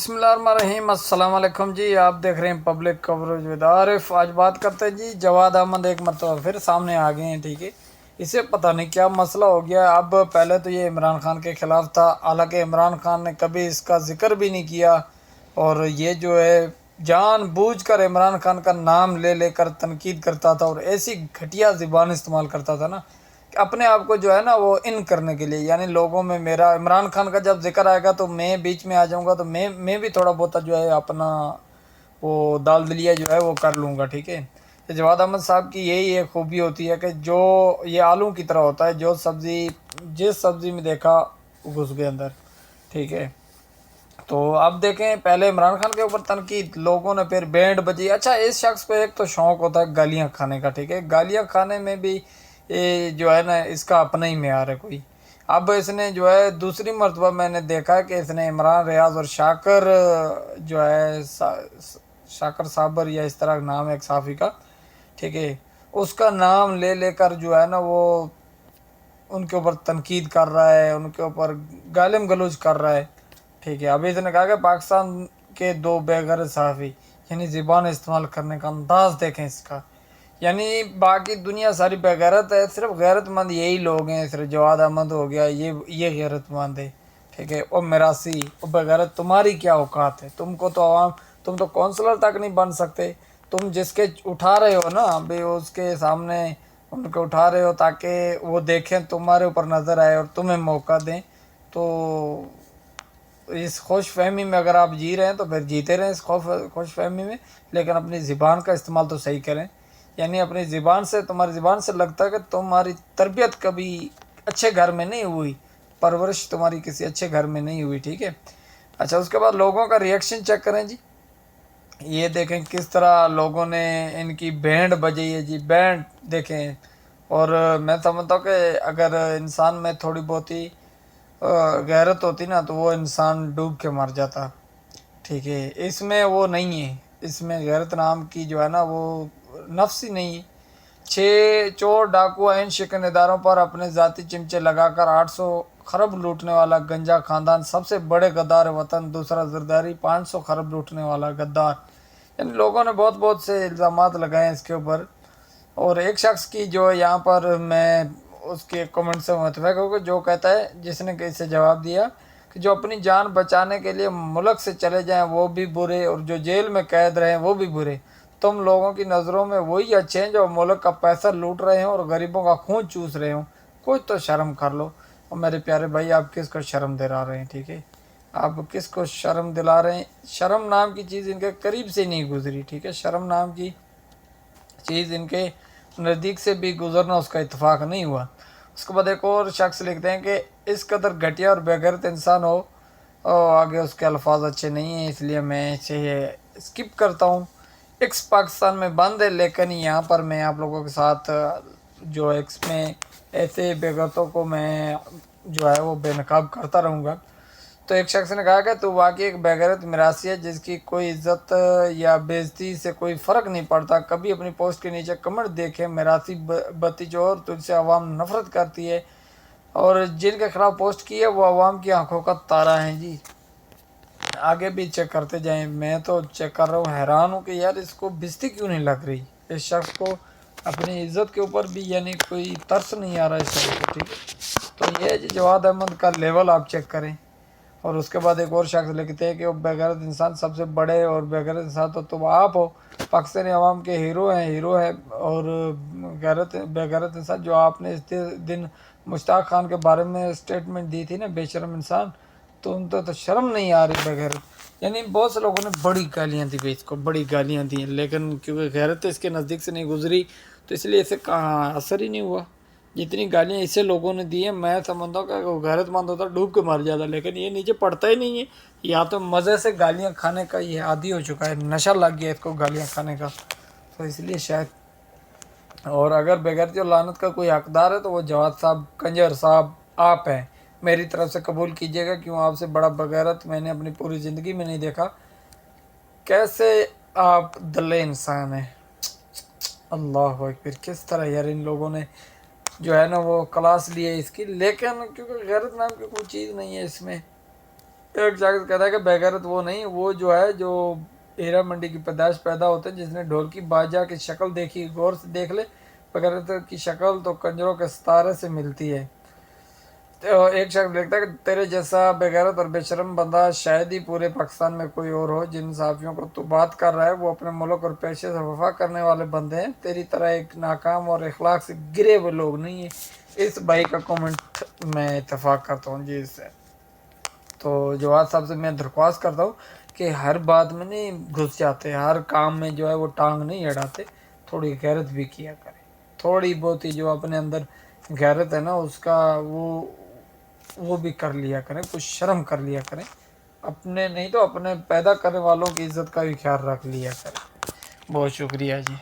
बिस्मिल्लाहिर्रहमानिर्रहीम। अस्सलाम वालेकुम जी। आप देख रहे हैं पब्लिक कवरेज विद आरिफ। आज बात करते हैं जी, जवाद अहमद एक मरतबा फिर सामने आ गए हैं। ठीक है, इसे पता नहीं क्या मसला हो गया। अब पहले तो ये इमरान खान के ख़िलाफ़ था, हालांकि इमरान खान ने कभी इसका ज़िक्र भी नहीं किया। और ये जो है जानबूझकर इमरान खान का नाम ले लेकर तनकीद करता था और ऐसी घटिया ज़बान इस्तेमाल करता था ना कि अपने आप को जो है ना वो इन करने के लिए, यानी लोगों में मेरा इमरान खान का जब जिक्र आएगा तो मैं बीच में आ जाऊंगा, तो मैं भी थोड़ा बहुत जो है अपना वो दाल दलिया जो है वो कर लूँगा। ठीक है, तो जवाद अहमद साहब की यही एक खूबी होती है कि जो ये आलू की तरह होता है, जो सब्ज़ी जिस सब्ज़ी में देखा घुस गए अंदर। ठीक है, तो अब देखें, पहले इमरान खान के ऊपर तनकीद, लोगों ने फिर बैंड बजी। अच्छा, इस शख्स को एक तो शौक़ होता है गालियाँ खाने का। ठीक है, गालियाँ खाने में भी ये जो है ना इसका अपना ही मेयार है कोई। अब इसने जो है दूसरी मरतबा मैंने देखा कि इसने इमरान रियाज और शाकर जो है शाकर साबर या इस तरह नाम है एक साफ़ी का। ठीक है, उसका नाम ले लेकर जो है ना वो उनके ऊपर तनकीद कर रहा है, उनके ऊपर गालिम गलौज कर रहा है। ठीक है, अभी इसने कहा कि पाकिस्तान के दो बेगैरत सहाफ़ी, यानी ज़बान इस्तेमाल करने का अंदाज़ देखें इसका। यानी बाकी दुनिया सारी बेगैरत है, सिर्फ गैरतमंद यही लोग हैं। सिर्फ जवाद अहमद हो गया, ये गैरतमंद है। ठीक है, और मिरासी और बेगैरत तुम्हारी क्या औकात है? तुमको तो आवाम, तुम तो कौंसलर तक नहीं बन सकते। तुम जिसके उठा रहे हो ना अभी उसके सामने उनको उठा रहे हो ताकि वो देखें, तुम्हारे ऊपर नज़र आए और तुम्हें मौका दें। तो इस खुश फहमी में अगर आप जी रहे हैं तो फिर जीते रहें इस खुश फहमी में, लेकिन अपनी ज़बान का इस्तेमाल तो सही करें। यानी अपनी ज़बान से, तुम्हारी ज़बान से लगता है कि तुम्हारी तरबियत कभी अच्छे घर में नहीं हुई, परवरिश तुम्हारी किसी अच्छे घर में नहीं हुई। ठीक है, अच्छा, उसके बाद लोगों का रिएक्शन चेक करें जी। ये देखें किस तरह लोगों ने इनकी बैंड बजाई है जी, बैंड देखें। और मैं समझता हूँ कि अगर इंसान में थोड़ी बहुत ही गैरत होती ना तो वो इंसान डूब के मर जाता। ठीक है, इसमें वो नहीं है, इसमें गैरत नाम की जो है ना वो नफ्स ही नहीं है। 6 चोर डाकू इन शिकनेदारों पर अपने ज़ाती चिमचे लगाकर 800 खरब लूटने वाला गंजा खानदान, सबसे बड़े गद्दार वतन, दूसरा जरदारी 500 खरब लूटने वाला गद्दार। यानी लोगों ने बहुत बहुत से इल्ज़ामात लगाए हैं इसके ऊपर। और एक शख्स की जो यहाँ पर मैं उसके कमेंट से मुतफ़िक हूँ, जो कहता है, जिसने इसे जवाब दिया कि जो अपनी जान बचाने के लिए मुल्क से चले जाएं वो भी बुरे, और जो जेल में कैद रहे वो भी बुरे। तुम लोगों की नज़रों में वही अच्छे हैं जो मुल्क का पैसा लूट रहे हैं और गरीबों का खून चूस रहे हो। कुछ तो शर्म कर लो। और मेरे प्यारे भाई, आप किसको शर्म दिला रहे हैं? ठीक है, आप किसको शर्म दिला रहे हैं? शर्म नाम की चीज़ इनके करीब से नहीं गुजरी। ठीक है, शर्म नाम की चीज़ इनके नज़दीक से भी गुजरना उसका इत्तेफाक नहीं हुआ। उसके बाद एक और शख्स लिखते हैं कि इस कदर घटिया और बेगैरत इंसान हो, और आगे उसके अल्फाज अच्छे नहीं हैं, इसलिए मैं इसे स्किप करता हूँ। एक्स पाकिस्तान में बंद है, लेकिन यहाँ पर मैं आप लोगों के साथ जो एक्स में ऐसे बेगैरतों को मैं जो है वो बेनकाब करता रहूँगा। तो एक शख्स ने कहा कि तू वाकई एक बेगैरत मिरासी है जिसकी कोई इज्जत या बेइज्जती से कोई फ़र्क नहीं पड़ता। कभी अपनी पोस्ट के नीचे कमेंट देखे, मिरासी बत्तीजोर, तुझसे आवाम नफरत करती है, और जिनके खिलाफ पोस्ट की है वो आवाम की आंखों का तारा है जी। आगे भी चेक करते जाएं। मैं तो चेक कर रहा हूँ, हैरान हूँ कि यार इसको भिस्ती क्यों नहीं लग रही। इस शख्स को अपनी इज्जत के ऊपर भी यानी कोई तरस नहीं आ रहा इस शख्स को। ठीक है, तो ये जी जवाद अहमद का लेवल आप चेक करें। और उसके बाद एक और शख्स लिखते हैं कि वो बेगैरत इंसान सबसे बड़े, और बेगैरत इंसान तो तुम आप हो, पाकिस्तानी अवाम के हीरो हैं। और गैरत बेगैरत इंसान जो आपने इस दिन मुश्ताक खान के बारे में स्टेटमेंट दी थी ना, बेशरम इंसान, तो उन तो शर्म नहीं आ रही बेगैरत। यानी बहुत से लोगों ने बड़ी गालियाँ दी भाई, इसको बड़ी गालियाँ दी, लेकिन क्योंकि गैरत इसके नज़दीक से नहीं गुजरी तो इसलिए इसे कहाँ असर ही नहीं हुआ। जितनी गालियाँ इसे लोगों ने दी हैं, मैं समझता हूँ कि वो गैरतमंद होता डूब के मर जाता, लेकिन ये नीचे पड़ता ही नहीं है। या तो मज़े से गालियाँ खाने का ये आदी हो चुका है, नशा लग गया इसको गालियाँ खाने का, तो इसलिए शायद। और अगर बेगैरती और लानत का कोई हकदार है तो वो जवाद साहब, कंजर साहब आप हैं। मेरी तरफ से कबूल कीजिएगा, क्यों आपसे बड़ा बेगैरत मैंने अपनी पूरी ज़िंदगी में नहीं देखा। कैसे आप दल्ले इंसान हैं। अल्लाह अकबर, किस तरह यार इन लोगों ने जो है ना वो क्लास ली है इसकी, लेकिन क्योंकि गैरत नाम की कोई चीज़ नहीं है इसमें। एक शख्स कहता है कि बेगैरत वो नहीं, वो जो है जो हीरा मंडी की पैदाइश पैदा होते हैं, जिसने ढोलकी बाजा की शक्ल देखी, गौर से देख ले, बेगैरत की शक्ल तो कंजरों के सितारे से मिलती है। तो एक शख्स लिखता है कि तेरे जैसा बेगैरत और बेशरम बंदा शायद ही पूरे पाकिस्तान में कोई और हो। जिन सहाफ़ियों को तू बात कर रहा है वो अपने मुल्क और पेशे से वफा करने वाले बंदे हैं, तेरी तरह एक नाकाम और इखलाक से गिरे हुए लोग नहीं है। इस भाई का कमेंट मैं इत्तेफाक करता हूँ जी इससे। तो जवाद साहब से मैं दरख्वास्त करता हूँ कि हर बात में नहीं घुस जाते, हर काम में जो है वो टांग नहीं अड़ाते, थोड़ी गैरत भी किया करें। थोड़ी बहुत ही जो अपने अंदर गैरत है ना उसका वो भी कर लिया करें, कुछ शर्म कर लिया करें। अपने नहीं तो अपने पैदा करने वालों की इज्जत का भी ख्याल रख लिया करें। बहुत शुक्रिया जी।